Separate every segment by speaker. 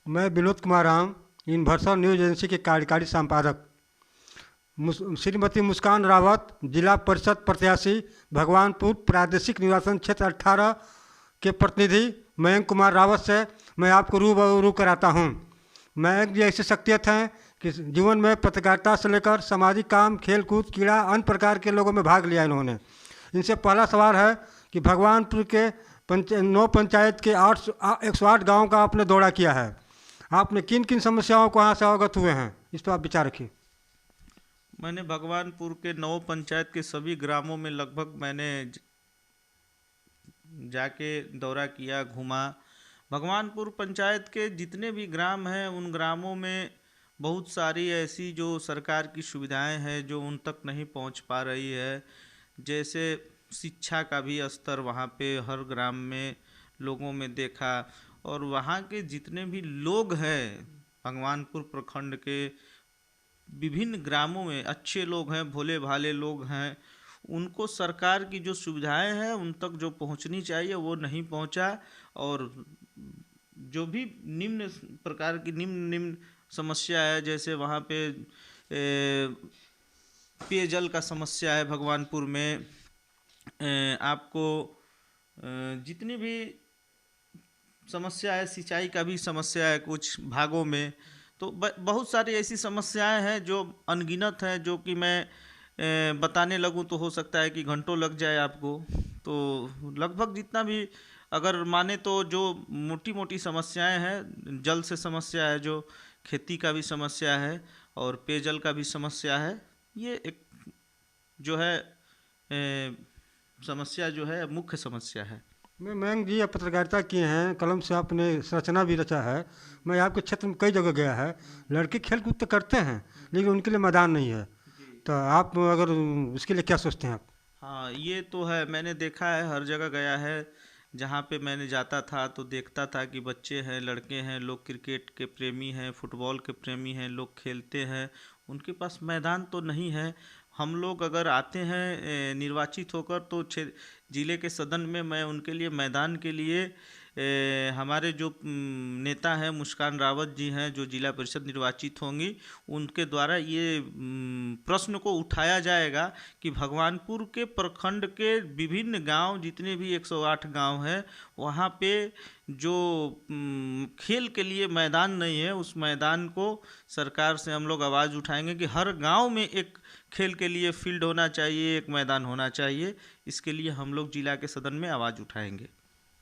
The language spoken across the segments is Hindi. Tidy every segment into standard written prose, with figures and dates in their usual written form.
Speaker 1: मैं Vinod Kumar Ram, universal news agency के कार्यकारी संपादक। श्रीमती मुस्कान रावत, जिला परिषद प्रत्याशी, भगवानपुर प्रादेशिक निर्वाचन क्षेत्र 18 के प्रतिनिधि मयंक कुमार रावत से मैं आपको रूबरू कराता हूँ। मयंक जी ऐसे शख्सियत हैं कि जीवन में पत्रकारिता से लेकर सामाजिक काम, खेल कूद, क्रीड़ा, अन्य प्रकार के लोगों में भाग लिया इन्होंने। इनसे पहला सवाल है कि भगवानपुर के 9 पंचायत के 108 गाँव का आपने दौरा किया है। आपने किन किन समस्याओं को यहाँ से अवगत हुए हैं, इस पर आप विचार रखिए।
Speaker 2: मैंने भगवानपुर के 9 पंचायत के सभी ग्रामों में लगभग मैंने जाके दौरा किया, घूमा। भगवानपुर पंचायत के जितने भी ग्राम हैं उन ग्रामों में बहुत सारी ऐसी जो सरकार की सुविधाएं हैं जो उन तक नहीं पहुंच पा रही है। जैसे शिक्षा का भी स्तर वहाँ पे हर ग्राम में लोगों में देखा, और वहाँ के जितने भी लोग हैं भगवानपुर प्रखंड के विभिन्न ग्रामों में अच्छे लोग हैं, भोले भाले लोग हैं। उनको सरकार की जो सुविधाएं हैं उन तक जो पहुंचनी चाहिए वो नहीं पहुंचा, और जो भी निम्न प्रकार की निम्न निम्न समस्या है, जैसे वहाँ पे पेयजल का समस्या है भगवानपुर में। आपको जितनी भी समस्या है, सिंचाई का भी समस्या है कुछ भागों में। तो बहुत सारी ऐसी समस्याएं हैं जो अनगिनत हैं, जो कि मैं बताने लगूं तो हो सकता है कि घंटों लग जाए आपको। तो लगभग जितना भी अगर माने तो जो मोटी मोटी समस्याएं हैं, जल से समस्या है, जो खेती का भी समस्या है और पेयजल का भी समस्या है, ये एक जो है समस्या जो है मुख्य समस्या है।
Speaker 1: मैं मयंक जी, आप पत्रकारिता किए हैं, कलम से आपने रचना भी रचा है। मैं आपके क्षेत्र में कई जगह गया है। लड़के खेल कूद तो करते हैं लेकिन उनके लिए मैदान नहीं है। तो आप अगर उसके लिए क्या सोचते हैं आप?
Speaker 2: हाँ, ये तो है, मैंने देखा है, हर जगह गया है। जहाँ पे मैंने जाता था तो देखता था कि बच्चे हैं, लड़के हैं, लोग क्रिकेट के प्रेमी हैं, फुटबॉल के प्रेमी हैं, लोग खेलते हैं। उनके पास मैदान तो नहीं है। हम लोग अगर आते हैं निर्वाचित होकर तो जिले के सदन में मैं उनके लिए मैदान के लिए हमारे जो नेता हैं मुस्कान रावत जी हैं, जो जिला परिषद निर्वाचित होंगी, उनके द्वारा ये प्रश्न को उठाया जाएगा कि भगवानपुर के प्रखंड के विभिन्न गांव, जितने भी 108 गांव हैं, वहाँ पे जो खेल के लिए मैदान नहीं है, उस मैदान को सरकार से हम लोग आवाज़ उठाएंगे कि हर गांव में एक खेल के लिए फील्ड होना चाहिए, एक मैदान होना चाहिए। इसके लिए हम लोग जिला के सदन में आवाज़ उठाएंगे।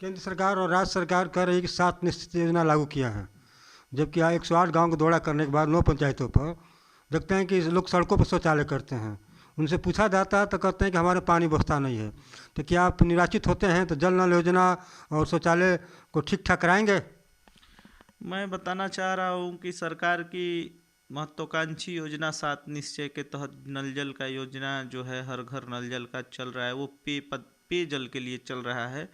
Speaker 1: केंद्र सरकार और राज्य सरकार कह रही है कि 7 निश्चित योजना लागू किया है, जबकि 108 गाँव का दौरा करने के बाद 9 पंचायतों पर देखते हैं कि लोग सड़कों पर शौचालय करते हैं। उनसे पूछा जाता है तो कहते हैं कि हमारे पानी बसता नहीं है। तो क्या आप निर्वाचित होते हैं तो जल नल योजना और शौचालय को ठीक ठाक कराएंगे?
Speaker 2: मैं बताना चाह रहा हूँ कि सरकार की महत्वाकांक्षी योजना 7 निश्चय के तहत नल जल का योजना जो है, हर घर नल जल का चल रहा है, वो पेयजल के लिए चल रहा है।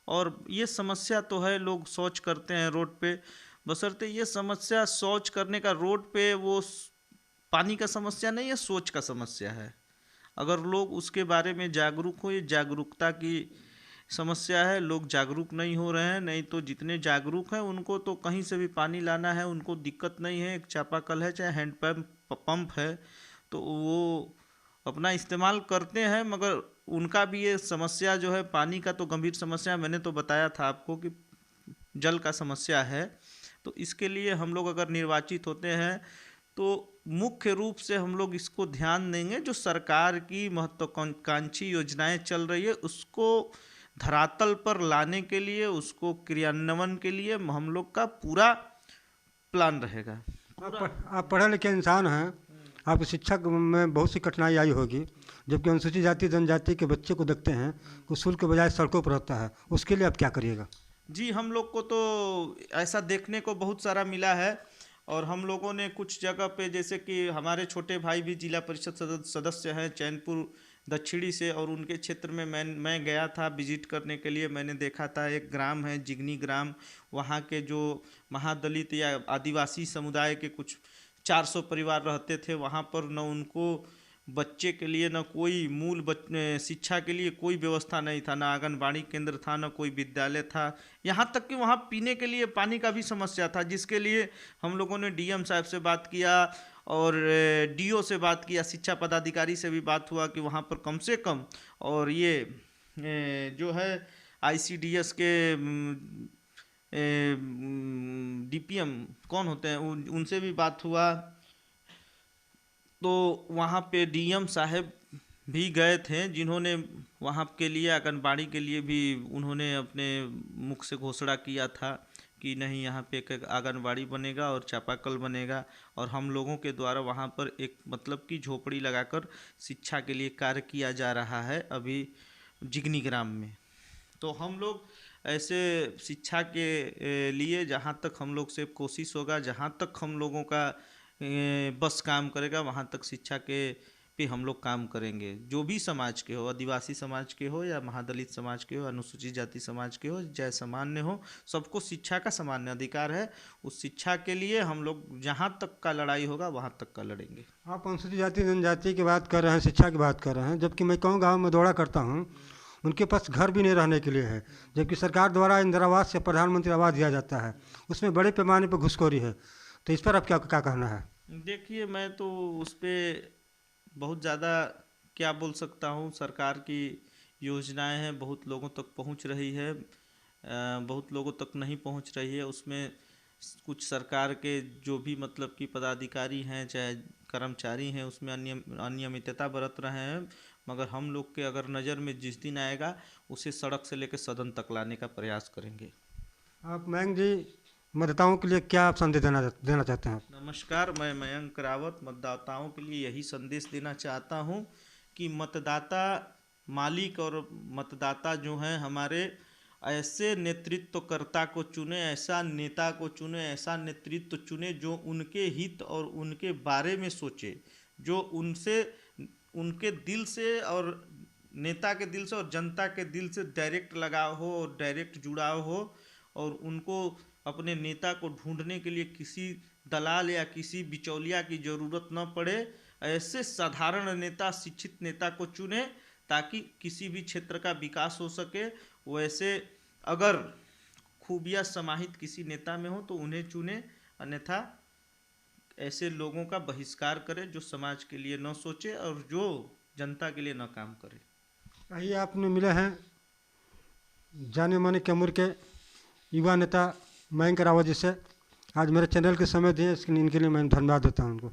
Speaker 2: और ये समस्या तो है, लोग शौच करते हैं रोड पे, बशर्ते ये समस्या शौच करने का रोड पे वो पानी का समस्या नहीं है, सोच का समस्या है। अगर लोग उसके बारे में जागरूक हो, ये जागरूकता की समस्या है, लोग जागरूक नहीं हो रहे हैं। नहीं तो जितने जागरूक हैं उनको तो कहीं से भी पानी लाना है, उनको दिक्कत नहीं है। एक चापाकल है, चाहे हैंड पंप है, तो वो अपना इस्तेमाल करते हैं। मगर उनका भी ये समस्या जो है, पानी का तो गंभीर समस्या है। मैंने तो बताया था आपको कि जल का समस्या है। तो इसके लिए हम लोग अगर निर्वाचित होते हैं तो मुख्य रूप से हम लोग इसको ध्यान देंगे, जो सरकार की महत्वाकांक्षी योजनाएं चल रही है उसको धरातल पर लाने के लिए, उसको क्रियान्वयन के लिए हम लोग का पूरा प्लान रहेगा।
Speaker 1: आप पढ़े लिखे इंसान हैं, आपकी शिक्षा में बहुत सी कठिनाई आई होगी, जबकि अनुसूचित जाति जनजाति के बच्चे को देखते हैं कि शुल्क के बजाय सड़कों पर रहता है। उसके लिए आप क्या करिएगा?
Speaker 2: जी, हम लोग को तो ऐसा देखने को बहुत सारा मिला है, और हम लोगों ने कुछ जगह पे, जैसे कि हमारे छोटे भाई भी जिला परिषद सदस्य हैं चैनपुर दक्षिणी से, और उनके क्षेत्र में मैं गया था विजिट करने के लिए। मैंने देखा था एक ग्राम है जिगनी ग्राम, वहाँ के जो महादलित या आदिवासी समुदाय के कुछ 400 परिवार रहते थे, वहाँ पर न उनको बच्चे के लिए न कोई शिक्षा के लिए कोई व्यवस्था नहीं था, ना आंगनबाड़ी केंद्र था, ना कोई विद्यालय था। यहाँ तक कि वहाँ पीने के लिए पानी का भी समस्या था, जिसके लिए हम लोगों ने डीएम साहब से बात किया और डीओ से बात किया, शिक्षा पदाधिकारी से भी बात हुआ कि वहाँ पर कम से कम, और ये जो है आईसीडीएस के डीपीएम कौन होते हैं उनसे भी बात हुआ। तो वहाँ पे डीएम साहब भी गए थे, जिन्होंने वहाँ के लिए आंगनबाड़ी के लिए भी उन्होंने अपने मुख से घोषणा किया था कि नहीं, यहाँ पे एक आंगनबाड़ी बनेगा और चापाकल बनेगा, और हम लोगों के द्वारा वहाँ पर एक मतलब कि झोपड़ी लगाकर शिक्षा के लिए कार्य किया जा रहा है अभी जिगनी ग्राम में। तो हम लोग ऐसे शिक्षा के लिए जहाँ तक हम लोग से कोशिश होगा, जहाँ तक हम लोगों का बस काम करेगा, वहाँ तक शिक्षा के पे हम लोग काम करेंगे। जो भी समाज के हो, आदिवासी समाज के हो या महादलित समाज के हो, अनुसूचित जाति समाज के हो, चाहे सामान्य हो, सबको शिक्षा का सामान्य अधिकार है। उस शिक्षा के लिए हम लोग जहाँ तक का लड़ाई होगा वहाँ तक का लड़ेंगे।
Speaker 1: आप अनुसूचित जाति जनजाति की बात कर रहे हैं, शिक्षा की बात कर रहे हैं, जबकि मैं कहूँ गाँव में दौड़ा करता हूँ, उनके पास घर भी नहीं रहने के लिए है, जबकि सरकार द्वारा इंदिरा आवास या प्रधानमंत्री आवास दिया जाता है, उसमें बड़े पैमाने पर घुसखोरी है। तो इस पर आप क्या कहना है?
Speaker 2: देखिए, मैं तो उस पर बहुत ज़्यादा क्या बोल सकता हूँ। सरकार की योजनाएं हैं, बहुत लोगों तक पहुँच रही है, बहुत लोगों तक नहीं पहुँच रही है। उसमें कुछ सरकार के जो भी मतलब कि पदाधिकारी हैं चाहे कर्मचारी हैं, उसमें अनियमितता बरत रहे हैं। मगर हम लोग के अगर नज़र में जिस दिन आएगा, उसे सड़क से लेकर सदन तक लाने का प्रयास करेंगे।
Speaker 1: आप मयंक जी, मतदाताओं के लिए क्या संदेश देना चाहते हैं?
Speaker 2: नमस्कार, मैं मयंक रावत मतदाताओं के लिए यही संदेश देना चाहता हूं कि मतदाता मालिक और मतदाता जो हैं हमारे, ऐसे नेतृत्वकर्ता को चुने, ऐसा नेता को चुने, ऐसा नेतृत्व चुने जो उनके हित और उनके बारे में सोचे, जो उनके दिल से और नेता के दिल से और जनता के दिल से डायरेक्ट लगाव हो और डायरेक्ट जुड़ाव हो, और उनको अपने नेता को ढूंढने के लिए किसी दलाल या किसी बिचौलिया की ज़रूरत न पड़े। ऐसे साधारण नेता, शिक्षित नेता को चुने ताकि किसी भी क्षेत्र का विकास हो सके। वैसे अगर खूबियाँ समाहित किसी नेता में हो तो उन्हें चुने, अन्यथा ऐसे लोगों का बहिष्कार करे जो समाज के लिए न सोचे और जो जनता के लिए न काम करे।
Speaker 1: आइए, आपने मिले हैं जाने माने कैमूर के युवा नेता मयंक रावत जी से। आज मेरे चैनल के समय दिए, इनके लिए मैं धन्यवाद देता हूँ उनको।